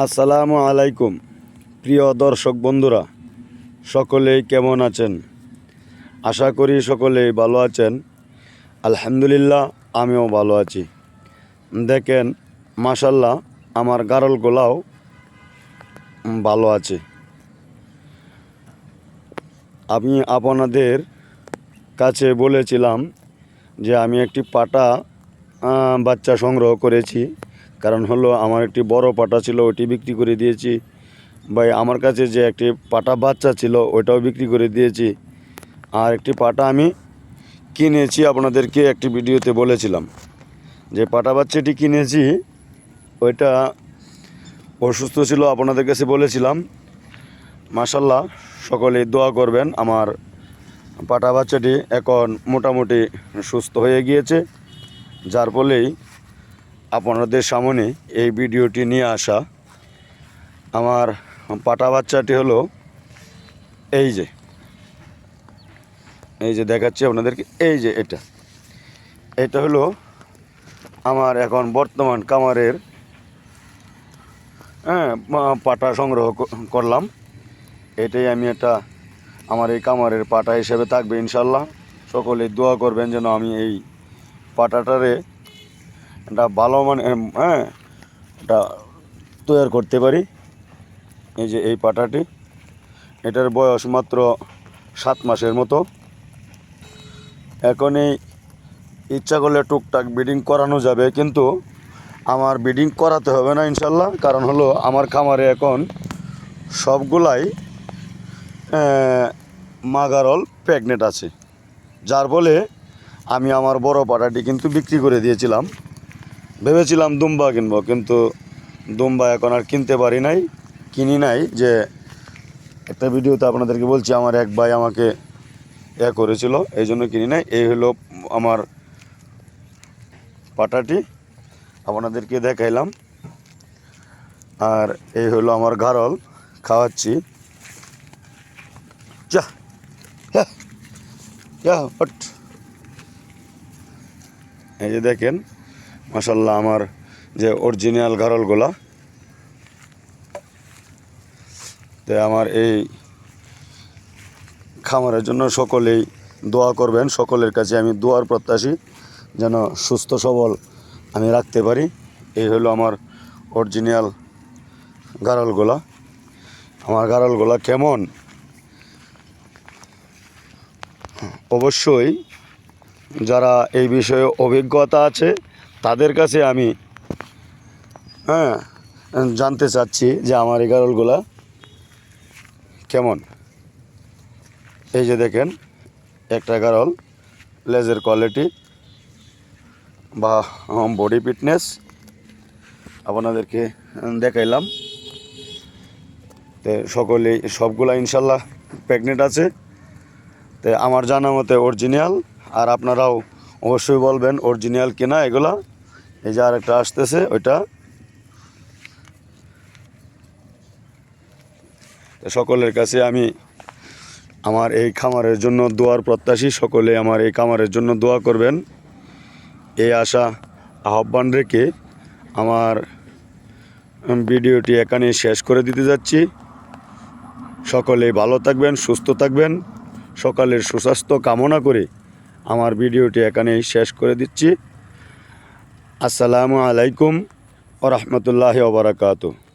আসসালামু আলাইকুম প্রিয় দর্শক বন্ধুরা, সকলেই কেমন আছেন? আশা করি সকলেই ভালো আছেন। আলহামদুলিল্লাহ, আমিও ভালো আছি। দেখেন, মাশাল্লাহ, আমার গারলগুলাও ভালো আছে। আমি আপনাদের কাছে বলেছিলাম যে আমি একটি পাটা বাচ্চা সংগ্রহ করেছি। কারণ হলো আমার একটি বড় পাটা ছিল, ওটি বিক্রি করে দিয়েছি। ভাই, আমার কাছে যে একটি পাটা বাচ্চা ছিল ওইটাও বিক্রি করে দিয়েছি। আর একটি পাটা আমি কিনেছি, আপনাদেরকে একটি ভিডিওতে বলেছিলাম যে পাটা বাচ্চাটি কিনেছি, ওইটা অসুস্থ ছিল, আপনাদের কাছে বলেছিলাম। মাশাল্লাহ, সকলেই দোয়া করবেন। আমার পাটা বাচ্চাটি এখন মোটামুটি সুস্থ হয়ে গিয়েছে, যার ফলেই আপনাদের সামনে এই ভিডিওটি নিয়ে আসা। আমার পাটা বাচ্চাটি হলো এই যে দেখাচ্ছি আপনাদেরকে। এই যে এটা হলো আমার এখন বর্তমান কামারের পাটা সংগ্রহ করলাম। এটাই আমি আমার এই কামারের পাটা হিসেবে থাকবে ইনশাল্লাহ। সকলে দোয়া করবেন যেন আমি এই পাটাটারে এটা ভালো এটা তৈরি করতে পারি। এই যে এই পাটাটি, এটার বয়স মাত্র 7 মাসের মতো। এখন এই ইচ্ছা করলে টুকটাক ব্রিডিং করানো যাবে, কিন্তু আমার ব্রিডিং করাতে হবে না ইনশাল্লাহ। কারণ হলো আমার খামারে এখন সবগুলাই মা গারল প্রেগনেন্ট আছে, যার ফলে আমি আমার বড় পাটাটি কিন্তু বিক্রি করে দিয়েছিলাম। ভেবেছিলাম দুম্বা কিনবো, কিন্তু দুম্বা এখন আর কিনি নাই। যে একটা ভিডিওতে আপনাদেরকে বলছি, আমার এক ভাই আমাকে করেছিল, এই জন্য কিনি নাই। এই হলো আমার পাটাটি, আপনাদেরকে দেখাইলাম। আর এই হলো আমার গারল, খাওয়াচ্ছি। এই যে দেখেন, মাশাল্লাহ, আমার যে অরিজিনাল গারলগুলা। তো আমার এই খামারের জন্য সকলেই দোয়া করবেন। সকলের কাছে আমি দোয়ার প্রত্যাশী, যেন সুস্থ সবল আমি রাখতে পারি। এই হলো আমার অরিজিনাল গারলগুলা। আমার গারলগুলা কেমন অবশ্যই যারা এই বিষয়ে অভিজ্ঞতা আছে তাদের কাছে আমি জানতে চাচ্ছি যে আমার এই গারলগুলা কেমন। এই যে দেখেন, একটা গারল, লেজের কোয়ালিটি বা বডি ফিটনেস আপনাদেরকে দেখাইলাম। তো সকলেই সবগুলা ইনশাল্লাহ প্রেগনেন্ট আছে। তো আমার জানা মতে অরিজিনাল, আর আপনারাও অবশ্যই বলবেন অরিজিনাল কিনা এগুলা। এই যে আরেকটা আসতেছে, ওইটা। তো সকলের কাছে আমি আমার এই খামারের জন্য দোয়ার প্রত্যাশী। সকলে আমার এই খামারের জন্য দোয়া করবেন, এই আশা আহ্বান রেখে আমার ভিডিওটি এখানে শেষ করে দিতে যাচ্ছি। সকলে ভালো থাকবেন, সুস্থ থাকবেন, সকালের সুস্বাস্থ্য কামনা করে আমার ভিডিওটি এখানেই শেষ করে দিচ্ছি। আসসালামু আলাইকুম ওয়া রাহমাতুল্লাহি ওয়া বারাকাতুহু।